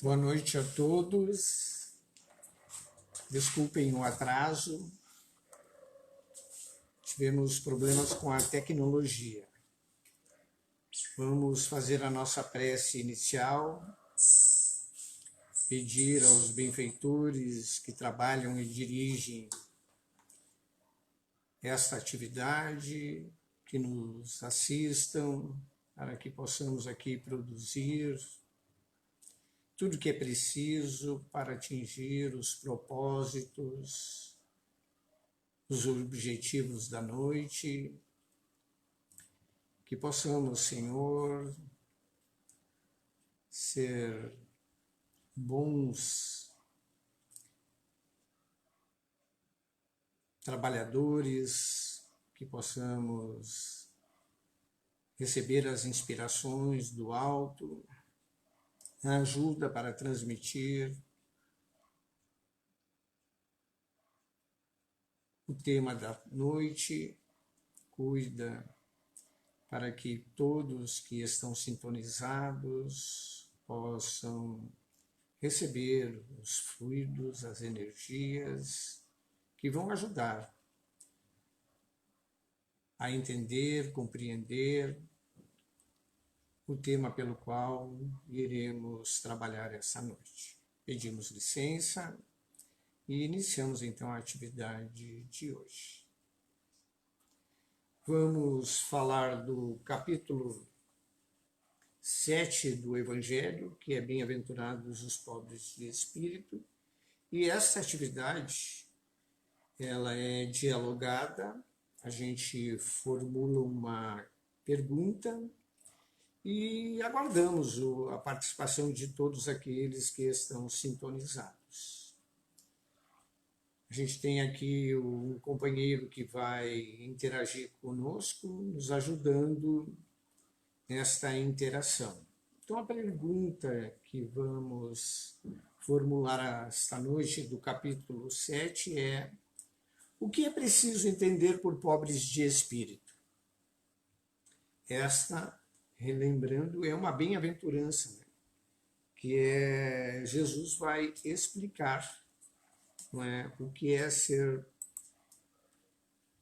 Boa noite a todos. Desculpem o atraso. Tivemos problemas com a tecnologia. Vamos fazer a nossa prece inicial, pedir aos benfeitores que trabalham e dirigem esta atividade, que nos assistam, para que possamos aqui produzir tudo que é preciso para atingir os propósitos, os objetivos da noite, que possamos, Senhor, ser bons trabalhadores, que possamos receber as inspirações do alto, a ajuda para transmitir o tema da noite, cuida para que todos que estão sintonizados possam receber os fluidos, as energias que vão ajudar a entender, compreender o tema pelo qual iremos trabalhar essa noite. Pedimos licença e iniciamos então a atividade de hoje. Vamos falar do capítulo 7 do Evangelho, que é Bem-aventurados os pobres de espírito, e essa atividade ela é dialogada, a gente formula uma pergunta e aguardamos a participação de todos aqueles que estão sintonizados. A gente tem aqui um companheiro que vai interagir conosco, nos ajudando nesta interação. Então, a pergunta que vamos formular esta noite do capítulo 7 é: o que é preciso entender por pobres de espírito? Esta, relembrando, é uma bem-aventurança, né? Que Jesus vai explicar, não é, o que é ser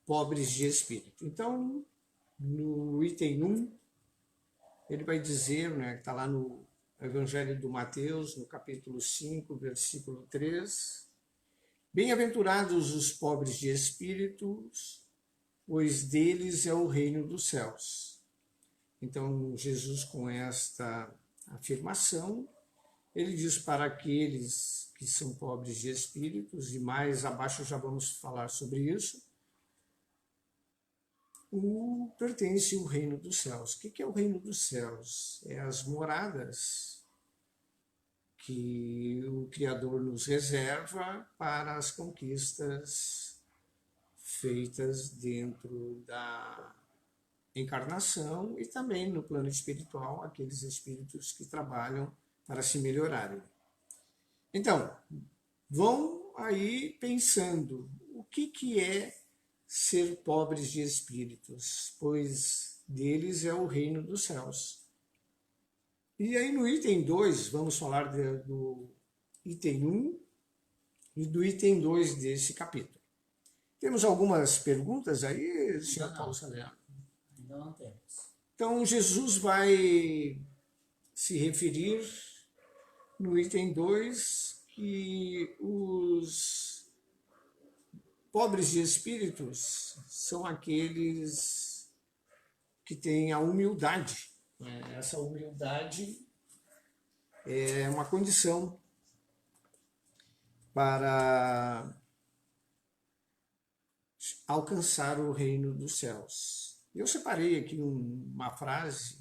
pobres de espírito. Então, no item 1, ele vai dizer, né, que está lá no Evangelho do Mateus, no capítulo 5, versículo 3, bem-aventurados os pobres de espíritos, pois deles é o reino dos céus. Então, Jesus, com esta afirmação, ele diz para aqueles que são pobres de espíritos, e mais abaixo já vamos falar sobre isso, pertence o reino dos céus. O que é o reino dos céus? É as moradas que o Criador nos reserva para as conquistas feitas dentro da encarnação e também no plano espiritual, aqueles espíritos que trabalham para se melhorarem. Então, vão aí pensando o que é ser pobres de espíritos, pois deles é o reino dos céus. E aí no item 2, vamos falar do item 1 e do item 2 desse capítulo. Temos algumas perguntas aí, senhor Paulo Salerno? Ainda não temos. Então, Jesus vai se referir no item 2 que os pobres de espíritos são aqueles que têm a humildade. Essa humildade é uma condição para alcançar o reino dos céus. Eu separei aqui uma frase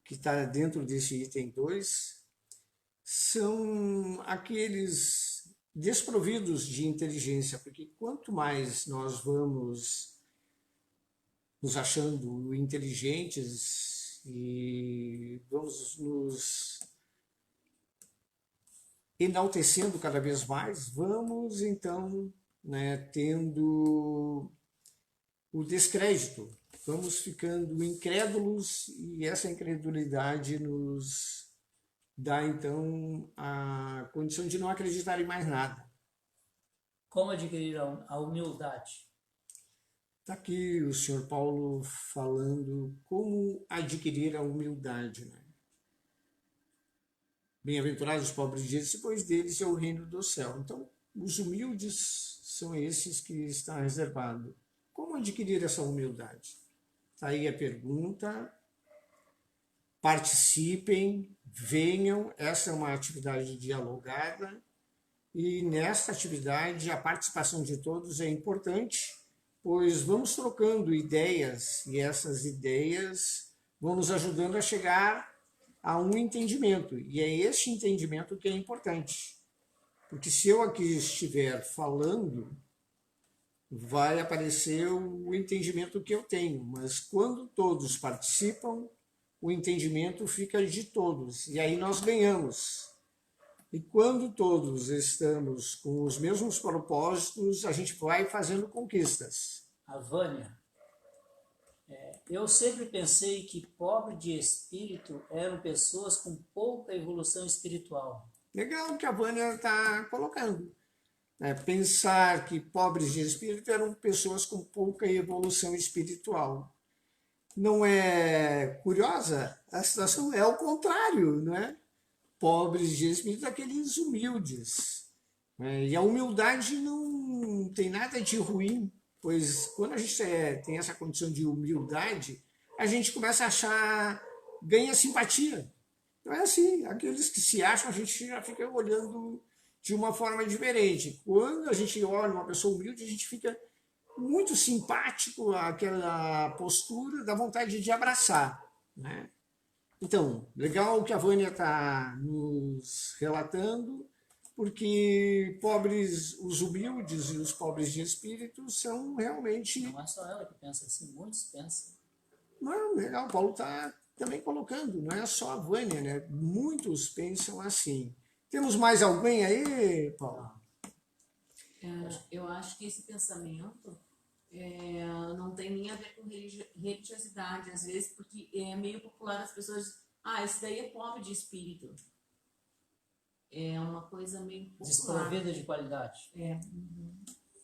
que está dentro desse item 2, são aqueles desprovidos de inteligência, porque quanto mais nós vamos nos achando inteligentes e vamos nos enaltecendo cada vez mais, vamos então, né, tendo o descrédito, vamos ficando incrédulos e essa incredulidade nos dá então a condição de não acreditar em mais nada. Como adquirir a humildade? Está aqui o senhor Paulo falando como adquirir a humildade, né? Bem-aventurados os pobres de espírito, pois deles é o reino do céu. Então, os humildes são esses que está reservado. Como adquirir essa humildade? Está aí a pergunta. Participem, venham. Essa é uma atividade dialogada. E nesta atividade, a participação de todos é importante, pois vamos trocando ideias e essas ideias vão nos ajudando a chegar a um entendimento. E é este entendimento que é importante. Porque se eu aqui estiver falando, vai aparecer o entendimento que eu tenho. Mas quando todos participam, o entendimento fica de todos. E aí nós ganhamos. E quando todos estamos com os mesmos propósitos, a gente vai fazendo conquistas. A Vânia. Eu sempre pensei que pobre de espírito eram pessoas com pouca evolução espiritual. Legal que a Vânia está colocando. Pensar que pobres de espírito eram pessoas com pouca evolução espiritual. Não é curiosa? A situação é o contrário, não é? Pobres de espírito, aqueles humildes. E a humildade não tem nada de ruim, pois quando a gente tem essa condição de humildade, a gente começa a achar, ganha simpatia. Então é assim, aqueles que se acham, a gente já fica olhando de uma forma diferente. Quando a gente olha uma pessoa humilde, a gente fica muito simpático àquela postura, dá vontade de abraçar, né? Então, legal que a Vânia está nos relatando, porque pobres, os humildes e os pobres de espírito são realmente... Não é só ela que pensa assim, muitos pensam. Não, legal, o Paulo está também colocando, não é só a Vânia, né? Muitos pensam assim. Temos mais alguém aí, Paulo? Eu acho que esse pensamento não tem nem a ver com religiosidade, às vezes, porque é meio popular as pessoas... esse daí é pobre de espírito. É uma coisa meio popular. Desprovida de qualidade.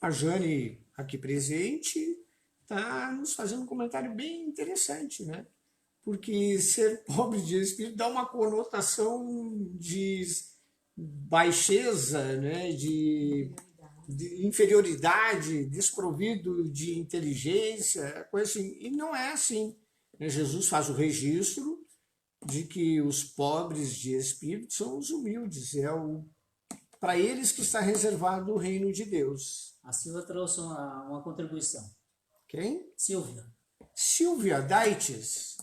A Jane, aqui presente, está nos fazendo um comentário bem interessante, né? Porque ser pobre de espírito dá uma conotação de baixeza, né? de inferioridade, desprovido de inteligência, coisa assim. E não é assim. Jesus faz o registro de que os pobres de espírito são os humildes. Para eles que está reservado o reino de Deus. A Silvia trouxe uma contribuição. Quem? Silvia. Silvia Daites.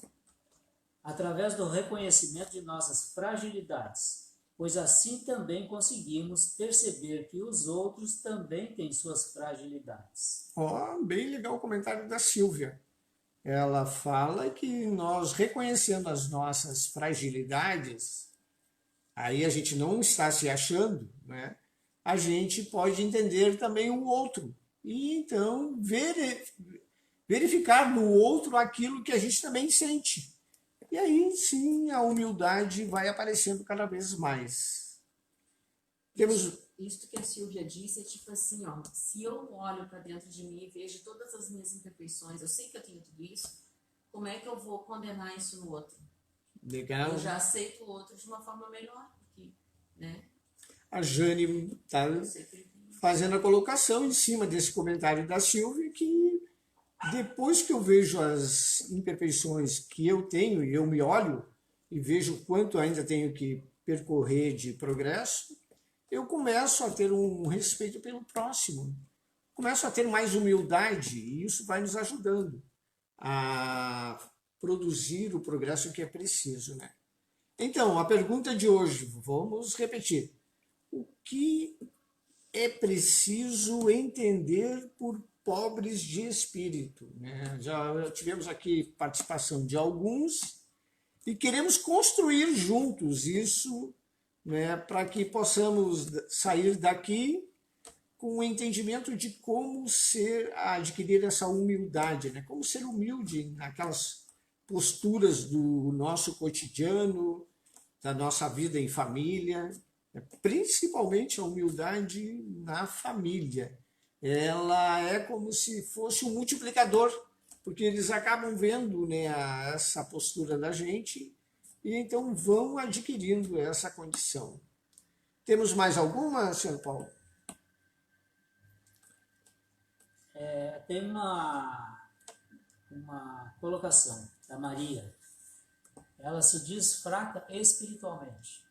Através do reconhecimento de nossas fragilidades, pois assim também conseguimos perceber que os outros também têm suas fragilidades. Bem legal o comentário da Silvia. Ela fala que nós reconhecendo as nossas fragilidades, aí a gente não está se achando, né? A gente pode entender também o outro. E então verificar no outro aquilo que a gente também sente. E aí sim a humildade vai aparecendo cada vez mais. Isso que a Silvia disse é tipo assim, se eu olho para dentro de mim e vejo todas as minhas imperfeições, eu sei que eu tenho tudo isso, como é que eu vou condenar isso no outro? Legal. Eu já aceito o outro de uma forma melhor, porque, né? A Jane está fazendo a colocação em cima desse comentário da Silvia, que depois que eu vejo as imperfeições que eu tenho e eu me olho e vejo o quanto ainda tenho que percorrer de progresso, eu começo a ter um respeito pelo próximo, começo a ter mais humildade e isso vai nos ajudando a produzir o progresso que é preciso, né? Então, a pergunta de hoje, vamos repetir. O que é preciso entender por pobres de espírito, né? Já tivemos aqui participação de alguns e queremos construir juntos isso, né, para que possamos sair daqui com o entendimento de como adquirir essa humildade, né? Como ser humilde naquelas posturas do nosso cotidiano, da nossa vida em família, principalmente a humildade na família. Ela é como se fosse um multiplicador, porque eles acabam vendo, né, essa postura da gente e então vão adquirindo essa condição. Temos mais alguma, senhor Paulo? Tem uma colocação da Maria. Ela se diz fraca espiritualmente.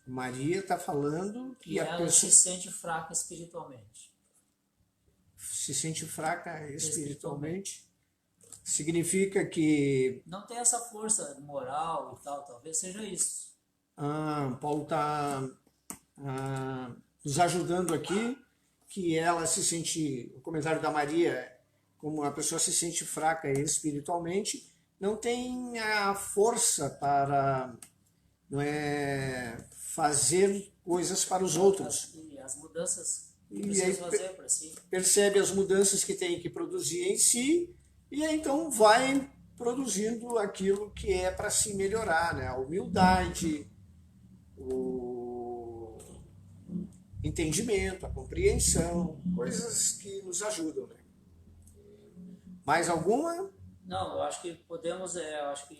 Maria está falando que E a ela pessoa se sente fraca espiritualmente. se sente fraca espiritualmente. Significa que Não tem essa força moral e tal, talvez seja isso. Paulo está nos ajudando aqui, que ela se sente, o comentário da Maria, como a pessoa se sente fraca espiritualmente, não tem a força para, não é, fazer coisas para os outros. E as mudanças que E precisa aí fazer para si. percebe as mudanças que tem que produzir em si e aí então vai produzindo aquilo que é para se melhorar, né? A humildade, o entendimento, a compreensão, coisas que nos ajudam, né? Mais alguma? Não, eu acho que podemos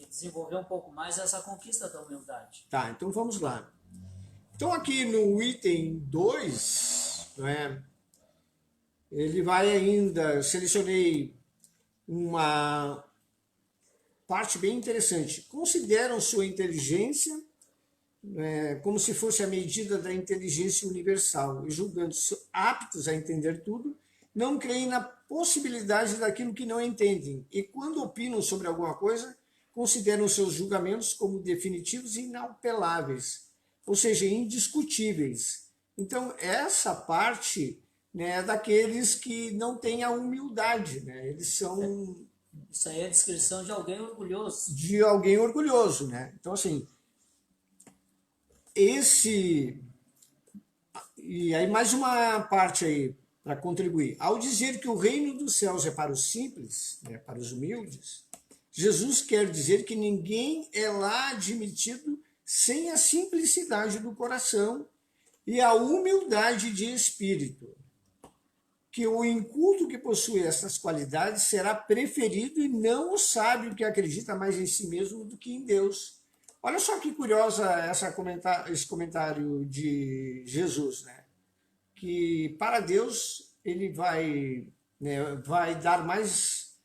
desenvolver um pouco mais essa conquista da humildade. Tá, então vamos lá. Então aqui no item 2, né, ele vai ainda, eu selecionei uma parte bem interessante. Consideram sua inteligência como se fosse a medida da inteligência universal, e julgando-se aptos a entender tudo, não creem na possibilidade daquilo que não entendem, e quando opinam sobre alguma coisa, consideram seus julgamentos como definitivos e inapeláveis, ou seja, indiscutíveis. Então, essa parte, né, é daqueles que não têm a humildade, né? Eles são Isso aí é a descrição de alguém orgulhoso. de alguém orgulhoso, né? Então, assim, e aí mais uma parte aí para contribuir. Ao dizer que o reino dos céus é para os simples, né, para os humildes, Jesus quer dizer que ninguém é lá admitido sem a simplicidade do coração e a humildade de espírito. Que o inculto que possui essas qualidades será preferido e não o sábio que acredita mais em si mesmo do que em Deus. Olha só que curiosa esse comentário de Jesus, né? Que para Deus ele vai, né, vai dar mais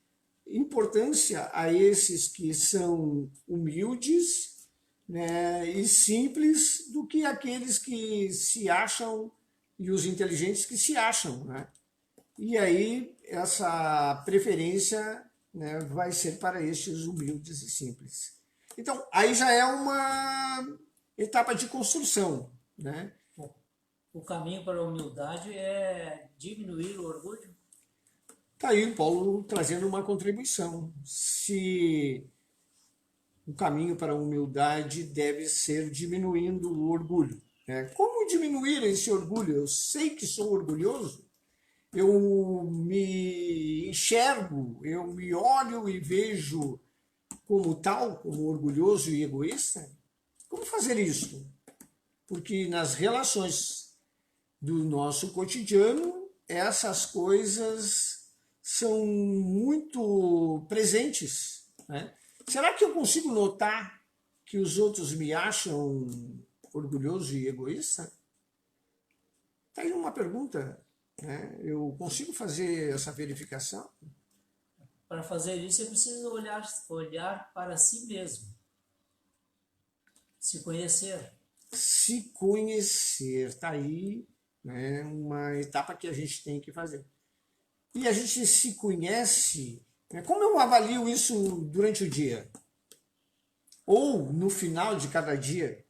importância a esses que são humildes, né, e simples do que aqueles que se acham e os inteligentes que se acham, né? E aí essa preferência, né, vai ser para estes humildes e simples. Então, aí já é uma etapa de construção, né? O caminho para a humildade é diminuir o orgulho. Está aí o Paulo trazendo uma contribuição. Se o caminho para a humildade deve ser diminuindo o orgulho, né? Como diminuir esse orgulho? Eu sei que sou orgulhoso, eu me enxergo, eu me olho e vejo como tal, como orgulhoso e egoísta. Como fazer isso? Porque nas relações do nosso cotidiano, essas coisas são muito presentes, né? Será que eu consigo notar que os outros me acham orgulhoso e egoísta? Está aí uma pergunta, né? Eu consigo fazer essa verificação? Para fazer isso, você precisa olhar para si mesmo. Se conhecer. Se conhecer, está aí, né, uma etapa que a gente tem que fazer. E a gente se conhece, né? Como eu avalio isso durante o dia? Ou no final de cada dia?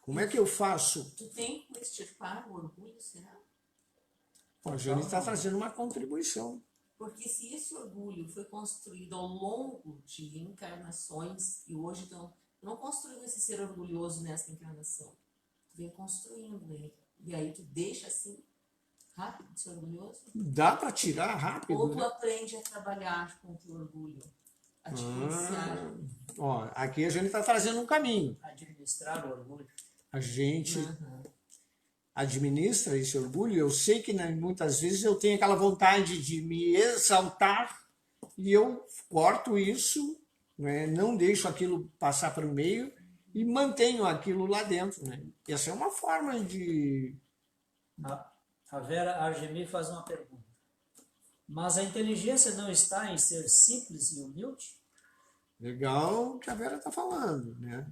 Como é que eu faço? Tu tem como extirpar o orgulho, será? A Jane está trazendo uma contribuição. Porque se esse orgulho foi construído ao longo de encarnações, e hoje tu não construiu esse ser orgulhoso nesta encarnação, tu vem construindo ele. E aí tu deixa assim, rápido, de ser orgulhoso? Dá para tirar rápido? Ou tu Né? aprende a trabalhar com o teu orgulho? Administrar. Ó, aqui a gente está trazendo um caminho. Administrar o orgulho. A gente Uhum. administra esse orgulho. Eu sei que, né, muitas vezes eu tenho aquela vontade de me exaltar e eu corto isso, né, não deixo aquilo passar para o meio e mantenho aquilo lá dentro. Né? Essa é uma forma de... A Vera Argemi faz uma pergunta. Mas a inteligência não está em ser simples e humilde? Legal o que a Vera está falando, né?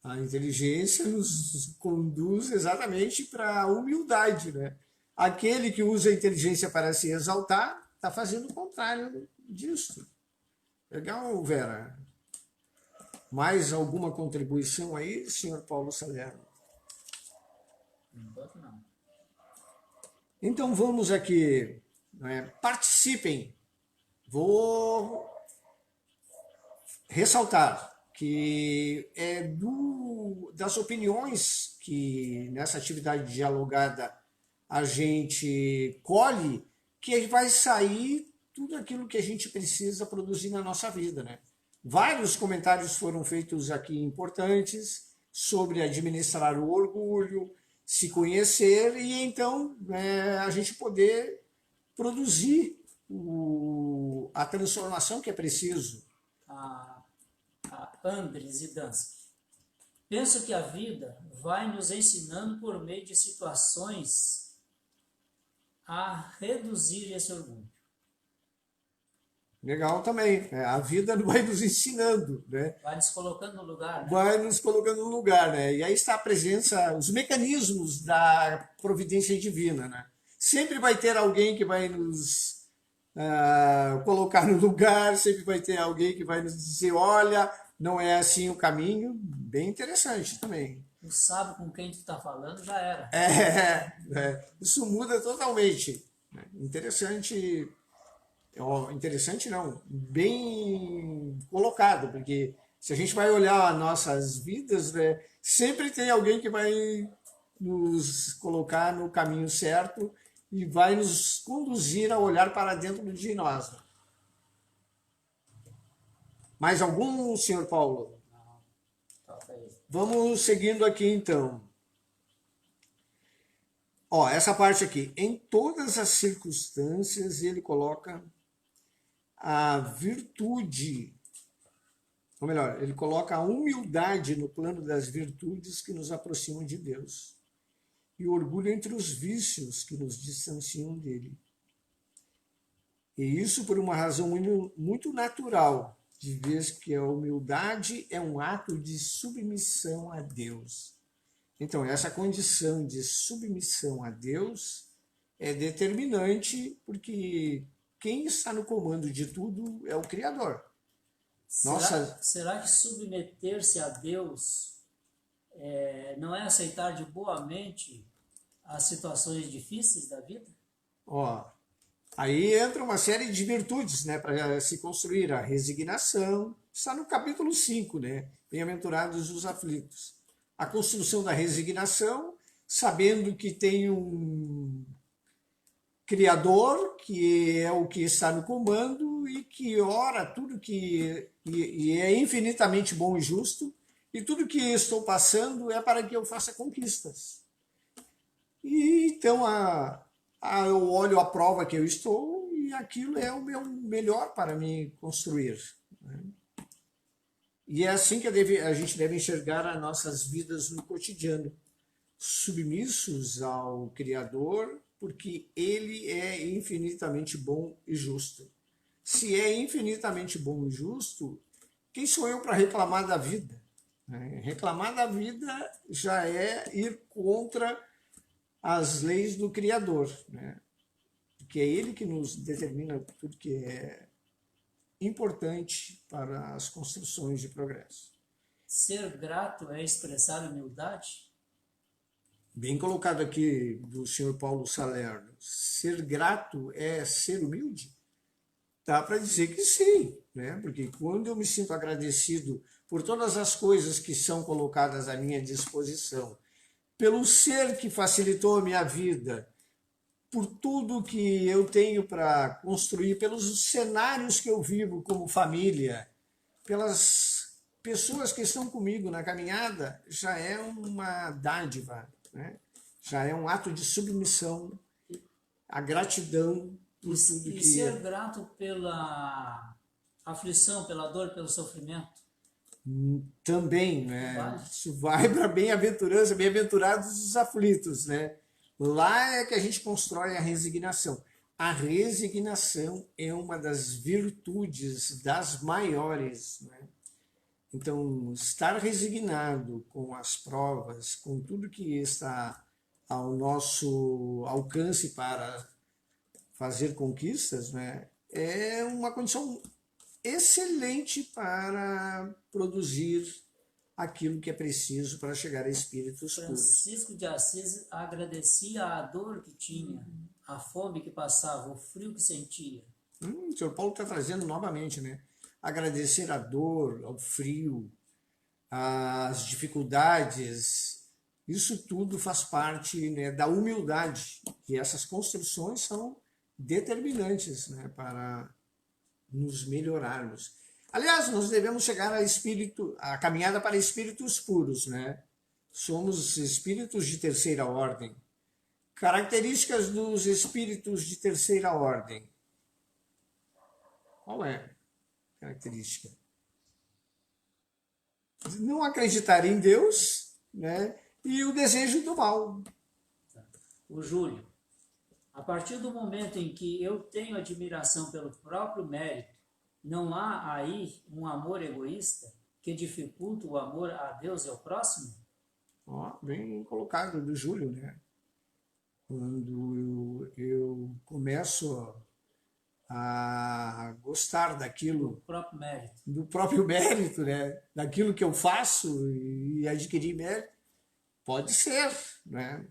A inteligência nos conduz exatamente para a humildade, né? Aquele que usa a inteligência para se exaltar está fazendo o contrário disso. Legal, Vera. Mais alguma contribuição aí, senhor Paulo Salerno? Enquanto não. Então vamos aqui, né? Participem. Vou ressaltar que das opiniões que nessa atividade dialogada a gente colhe, que vai sair tudo aquilo que a gente precisa produzir na nossa vida, né? Vários comentários foram feitos aqui importantes sobre administrar o orgulho, se conhecer e então a gente poder produzir a transformação que é preciso. A Andres e Dança. Penso que a vida vai nos ensinando por meio de situações a reduzir esse orgulho. Legal também. A vida vai nos ensinando, né? Vai nos colocando no lugar, né? Vai nos colocando no lugar, né? E aí está a presença, os mecanismos da providência divina, né? Sempre vai ter alguém que vai nos colocar no lugar, sempre vai ter alguém que vai nos dizer, olha, não é assim o caminho. Bem interessante também. Tu sabe com quem tu está falando, já era. Isso muda totalmente. Interessante. Interessante não, bem colocado, porque se a gente vai olhar as nossas vidas, né, sempre tem alguém que vai nos colocar no caminho certo e vai nos conduzir a olhar para dentro de nós. Mais algum, senhor Paulo? Não, toca aí. Vamos seguindo aqui então. Ó, essa parte aqui, em todas as circunstâncias ele coloca a virtude, ou melhor, ele coloca a humildade no plano das virtudes que nos aproximam de Deus e o orgulho entre os vícios que nos distanciam dele. E isso por uma razão muito, muito natural, de vez que a humildade é um ato de submissão a Deus. Então, essa condição de submissão a Deus é determinante porque quem está no comando de tudo é o Criador. Será que submeter-se a Deus não é aceitar de boa mente as situações difíceis da vida? Ó, aí entra uma série de virtudes, né, para se construir a resignação. Está no capítulo 5, né? Bem-aventurados os aflitos. A construção da resignação, sabendo que tem um Criador, que é o que está no comando e que ora tudo que e é infinitamente bom e justo, e tudo que estou passando é para que eu faça conquistas. E então eu olho a prova que eu estou e aquilo é o meu melhor para me construir. Né? E é assim que a gente deve enxergar as nossas vidas no cotidiano, submissos ao Criador, porque Ele é infinitamente bom e justo. Se é infinitamente bom e justo, quem sou eu para reclamar da vida? Reclamar da vida já é ir contra as leis do Criador, né? Porque é Ele que nos determina tudo que é importante para as construções de progresso. Ser grato é expressar humildade? Bem colocado aqui do senhor Paulo Salerno. Ser grato é ser humilde? Dá para dizer que sim, né? Porque quando eu me sinto agradecido por todas as coisas que são colocadas à minha disposição, pelo ser que facilitou a minha vida, por tudo que eu tenho para construir, pelos cenários que eu vivo como família, pelas pessoas que estão comigo na caminhada, já é uma dádiva, né? Já é um ato de submissão, a gratidão por tudo E que... ser grato pela aflição, pela dor, pelo sofrimento. Também, né? Vale. Isso vai para bem-aventurança, bem-aventurados os aflitos, né? Lá é que a gente constrói a resignação. A resignação é uma das virtudes das maiores, né? Então, estar resignado com as provas, com tudo que está ao nosso alcance para fazer conquistas, né, é uma condição excelente para produzir aquilo que é preciso para chegar a espíritos puros. Francisco de Assis agradecia a dor que tinha, a fome que passava, o frio que sentia. O senhor Paulo está trazendo novamente, né? Agradecer a dor, ao frio, às dificuldades, isso tudo faz parte, né, da humildade, e essas construções são determinantes, né, para nos melhorarmos. Aliás, nós devemos chegar a caminhada para espíritos puros, né? Somos espíritos de terceira ordem. Características dos espíritos de terceira ordem. Qual é a característica? Não acreditar em Deus, né? E o desejo do mal. O Júlio, a partir do momento em que eu tenho admiração pelo próprio mérito, não há aí um amor egoísta que dificulta o amor a Deus e ao próximo? Ó, bem colocado do Júlio, né? Quando eu começo a gostar daquilo, do próprio mérito, né? Daquilo que eu faço e adquirir mérito, pode ser, né?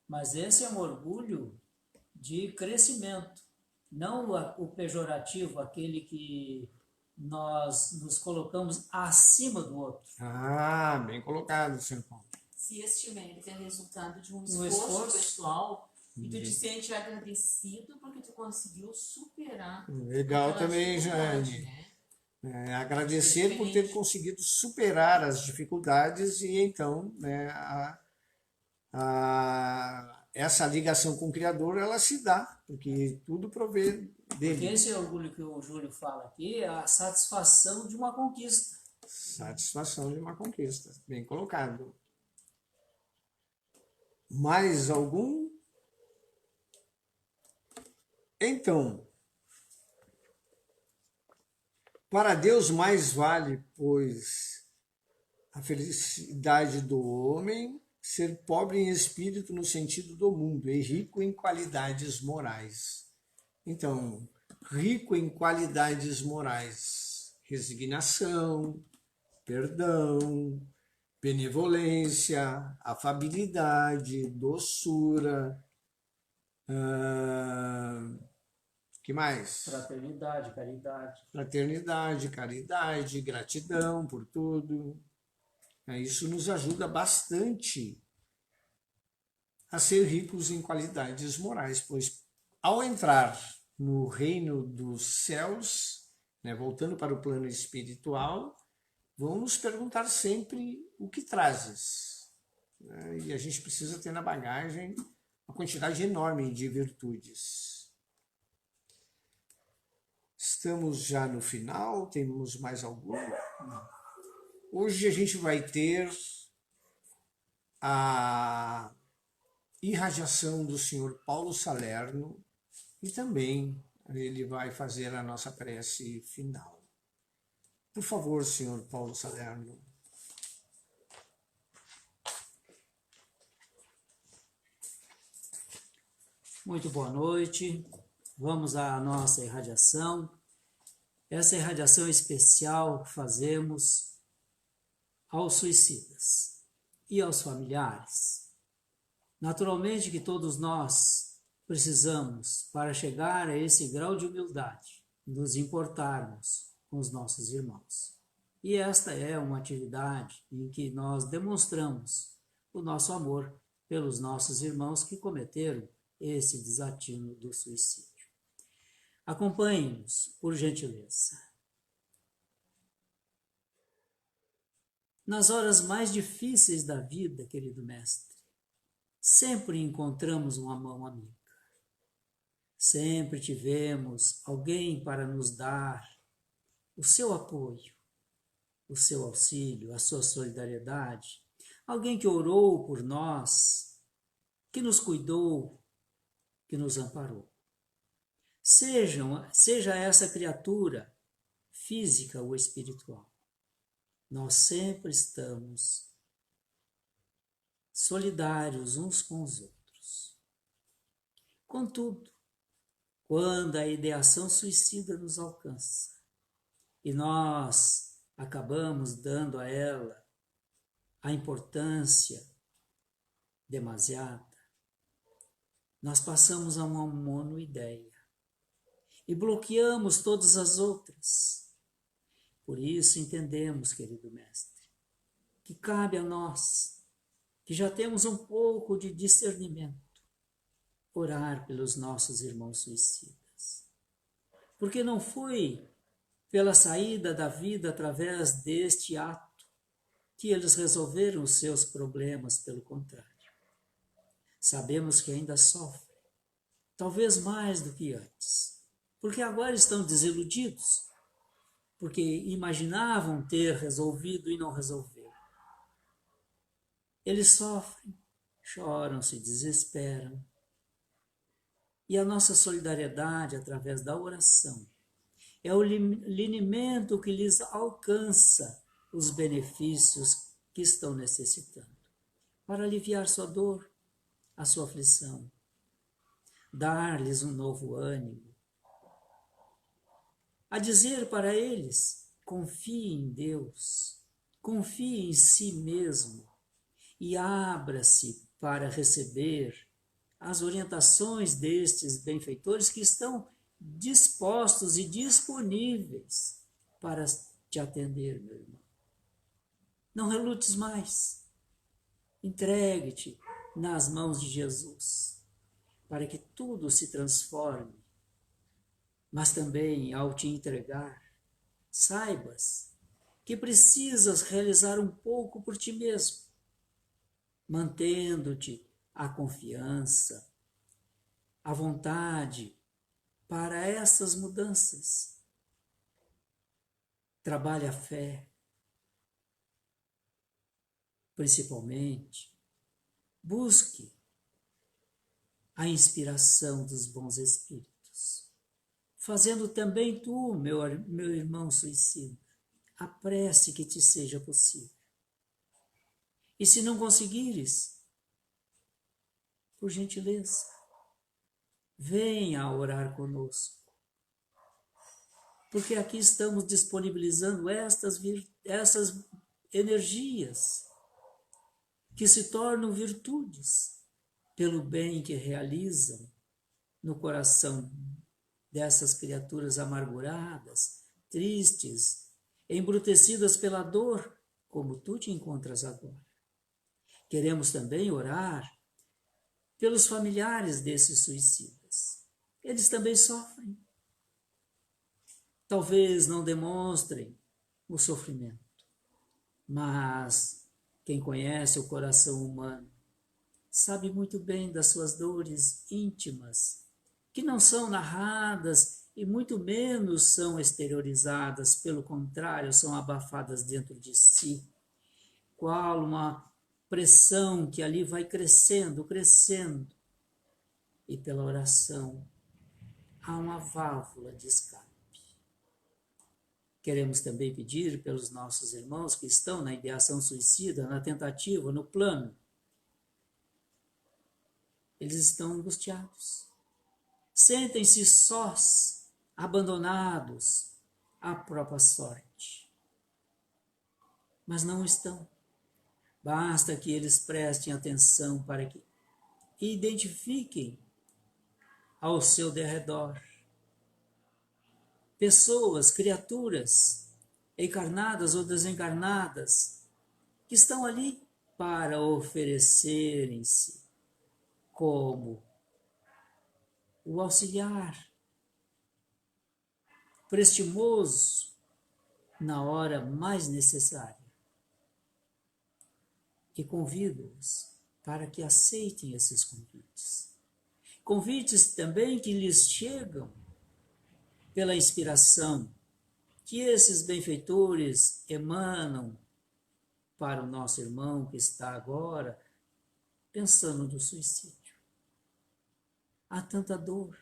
Mas esse é um orgulho de crescimento, não o pejorativo, aquele que nós nos colocamos acima do outro. Ah, bem colocado, senhor Paulo. Se este mérito é resultado de um esforço pessoal e tu te sente agradecido porque tu conseguiu superar. Legal também, Jane. Né? Agradecer por ter conseguido superar as dificuldades e então, né, essa ligação com o Criador, ela se dá, porque tudo provém dele. Porque esse orgulho que o Júlio fala aqui é a satisfação de uma conquista. Satisfação de uma conquista, bem colocado. Mais algum? Então, para Deus mais vale, pois, a felicidade do homem ser pobre em espírito no sentido do mundo e rico em qualidades morais. Então, rico em qualidades morais, resignação, perdão, benevolência, afabilidade, doçura, que mais? Fraternidade, caridade. Fraternidade, caridade, gratidão por tudo. Isso nos ajuda bastante a ser ricos em qualidades morais, pois ao entrar no reino dos céus, né, voltando para o plano espiritual, vão nos perguntar sempre o que trazes. Né? E a gente precisa ter na bagagem uma quantidade enorme de virtudes. Estamos já no final, temos mais alguma? Hoje a gente vai ter a irradiação do senhor Paulo Salerno e também ele vai fazer a nossa prece final. Por favor, senhor Paulo Salerno. Muito boa noite. Vamos à nossa irradiação. Essa irradiação especial que fazemos aos suicidas e aos familiares. Naturalmente que todos nós precisamos, para chegar a esse grau de humildade, nos importarmos com os nossos irmãos. E esta é uma atividade em que nós demonstramos o nosso amor pelos nossos irmãos que cometeram esse desatino do suicídio. Acompanhe-nos, por gentileza. Nas horas mais difíceis da vida, querido mestre, sempre encontramos uma mão amiga. Sempre tivemos alguém para nos dar o seu apoio, o seu auxílio, a sua solidariedade. Alguém que orou por nós, que nos cuidou, que nos amparou. Seja essa criatura física ou espiritual, nós sempre estamos solidários uns com os outros. Contudo, quando a ideação suicida nos alcança e nós acabamos dando a ela a importância demasiada, nós passamos a uma monoideia e bloqueamos todas as outras. Por isso entendemos, querido mestre, que cabe a nós, que já temos um pouco de discernimento, orar pelos nossos irmãos suicidas. Porque não foi pela saída da vida através deste ato que eles resolveram os seus problemas, pelo contrário. Sabemos que ainda sofrem, talvez mais do que antes, porque agora estão desiludidos, porque imaginavam ter resolvido e não resolveram. Eles sofrem, choram, se desesperam. E a nossa solidariedade, através da oração, é o linimento que lhes alcança os benefícios que estão necessitando, para aliviar sua dor, a sua aflição, dar-lhes um novo ânimo, a dizer para eles: confie em Deus, confie em si mesmo e abra-se para receber as orientações destes benfeitores que estão dispostos e disponíveis para te atender, meu irmão. Não relutes mais. Entregue-te nas mãos de Jesus, para que tudo se transforme. Mas também, ao te entregar, saibas que precisas realizar um pouco por ti mesmo, mantendo-te a confiança, a vontade para essas mudanças. Trabalhe a fé, principalmente. Busque a inspiração dos bons espíritos, fazendo também tu, meu irmão suicida, a prece que te seja possível. E se não conseguires, por gentileza, venha orar conosco, porque aqui estamos disponibilizando essas energias que se tornam virtudes pelo bem que realizam no coração dessas criaturas amarguradas, tristes, embrutecidas pela dor, como tu te encontras agora. Queremos também orar pelos familiares desses suicidas. Eles também sofrem. Talvez não demonstrem o sofrimento, mas quem conhece o coração humano sabe muito bem das suas dores íntimas, que não são narradas e muito menos são exteriorizadas, pelo contrário, são abafadas dentro de si, qual uma pressão que ali vai crescendo, crescendo, e pela oração há uma válvula de escape. Queremos também pedir pelos nossos irmãos que estão na ideação suicida, na tentativa, no plano. Eles estão angustiados. Sentem-se sós, abandonados à própria sorte. Mas não estão. Basta que eles prestem atenção para que identifiquem ao seu derredor pessoas, criaturas, encarnadas ou desencarnadas, que estão ali para oferecerem-se como o auxiliar prestimoso na hora mais necessária. E convido-os para que aceitem esses convites. Convites também que lhes chegam pela inspiração que esses benfeitores emanam para o nosso irmão que está agora pensando no suicídio. Há tanta dor,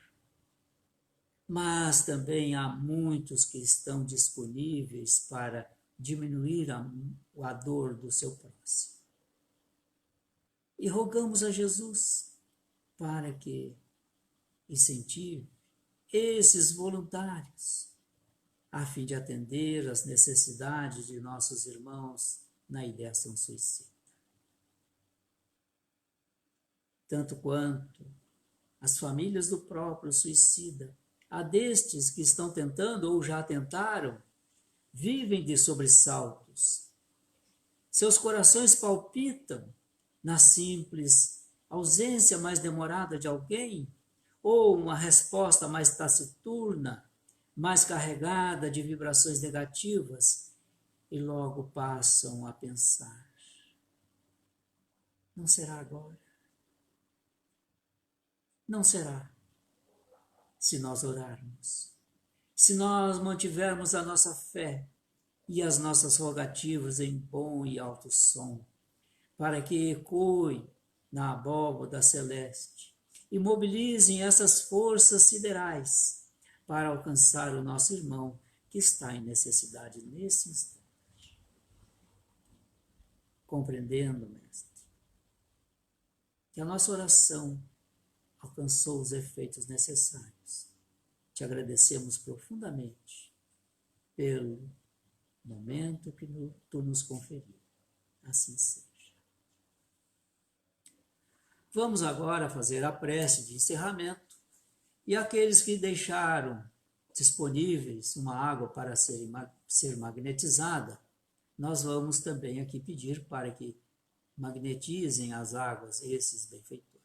mas também há muitos que estão disponíveis para diminuir a dor do seu próximo. E rogamos a Jesus para que incentive esses voluntários a fim de atender às necessidades de nossos irmãos na ideação suicida. Tanto quanto as famílias do próprio suicida, há destes que estão tentando ou já tentaram, vivem de sobressaltos. Seus corações palpitam na simples ausência mais demorada de alguém, ou uma resposta mais taciturna, mais carregada de vibrações negativas, e logo passam a pensar: não será agora? Não será, se nós orarmos, se nós mantivermos a nossa fé e as nossas rogativas em bom e alto som, para que ecoem na abóbada celeste e mobilizem essas forças siderais para alcançar o nosso irmão que está em necessidade nesse instante. Compreendendo, Mestre, que a nossa oração alcançou os efeitos necessários, te agradecemos profundamente pelo momento que tu nos conferiu. Assim seja. Vamos agora fazer a prece de encerramento e aqueles que deixaram disponíveis uma água para ser magnetizada, nós vamos também aqui pedir para que magnetizem as águas esses benfeitores.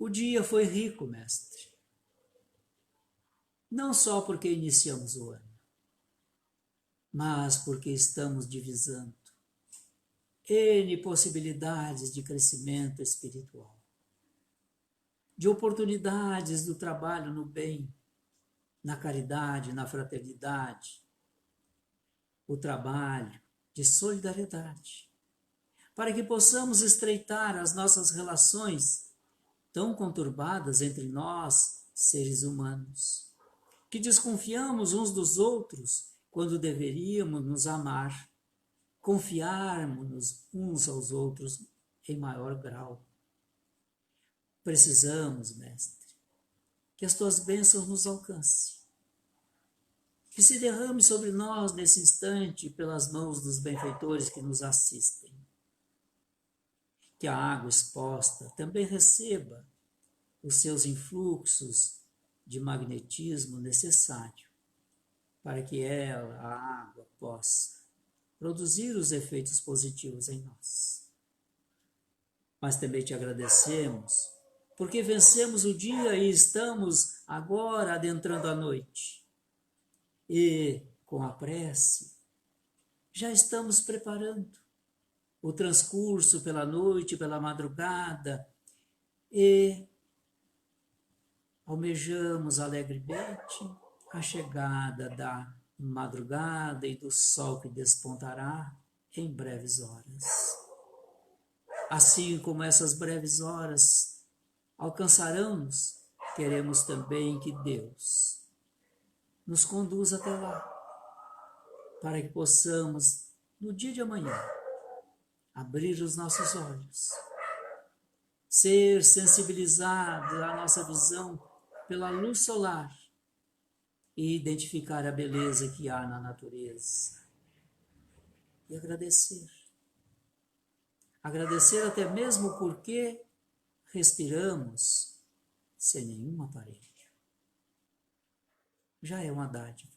O dia foi rico, Mestre, não só porque iniciamos o ano, mas porque estamos divisando N possibilidades de crescimento espiritual, de oportunidades do trabalho no bem, na caridade, na fraternidade, o trabalho de solidariedade, para que possamos estreitar as nossas relações tão conturbadas entre nós, seres humanos, que desconfiamos uns dos outros quando deveríamos nos amar, confiarmos uns aos outros em maior grau. Precisamos, Mestre, que as tuas bênçãos nos alcancem, que se derrame sobre nós nesse instante pelas mãos dos benfeitores que nos assistem. Que a água exposta também receba os seus influxos de magnetismo necessário para que ela, a água, possa produzir os efeitos positivos em nós. Mas também te agradecemos porque vencemos o dia e estamos agora adentrando a noite. E, com a prece, já estamos preparando o transcurso pela noite, pela madrugada, e almejamos alegremente a chegada da madrugada e do sol que despontará em breves horas. Assim como essas breves horas alcançarão-nos, queremos também que Deus nos conduza até lá, para que possamos, no dia de amanhã, abrir os nossos olhos, ser sensibilizados à nossa visão pela luz solar e identificar a beleza que há na natureza. E agradecer. Agradecer até mesmo porque respiramos sem nenhum aparelho. Já é uma dádiva.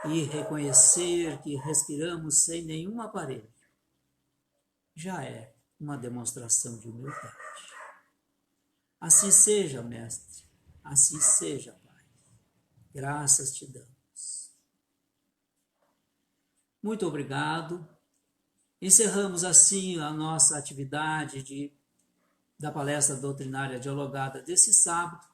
E reconhecer que respiramos sem nenhum aparelho já é uma demonstração de humildade. Assim seja, Mestre. Assim seja, Pai. Graças te damos. Muito obrigado. Encerramos assim a nossa atividade da palestra doutrinária dialogada desse sábado,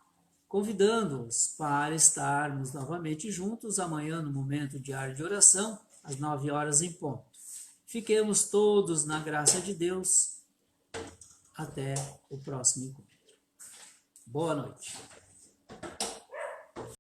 convidando-os para estarmos novamente juntos amanhã no momento diário de oração, às 9 horas em ponto. Fiquemos todos na graça de Deus. Até o próximo encontro. Boa noite.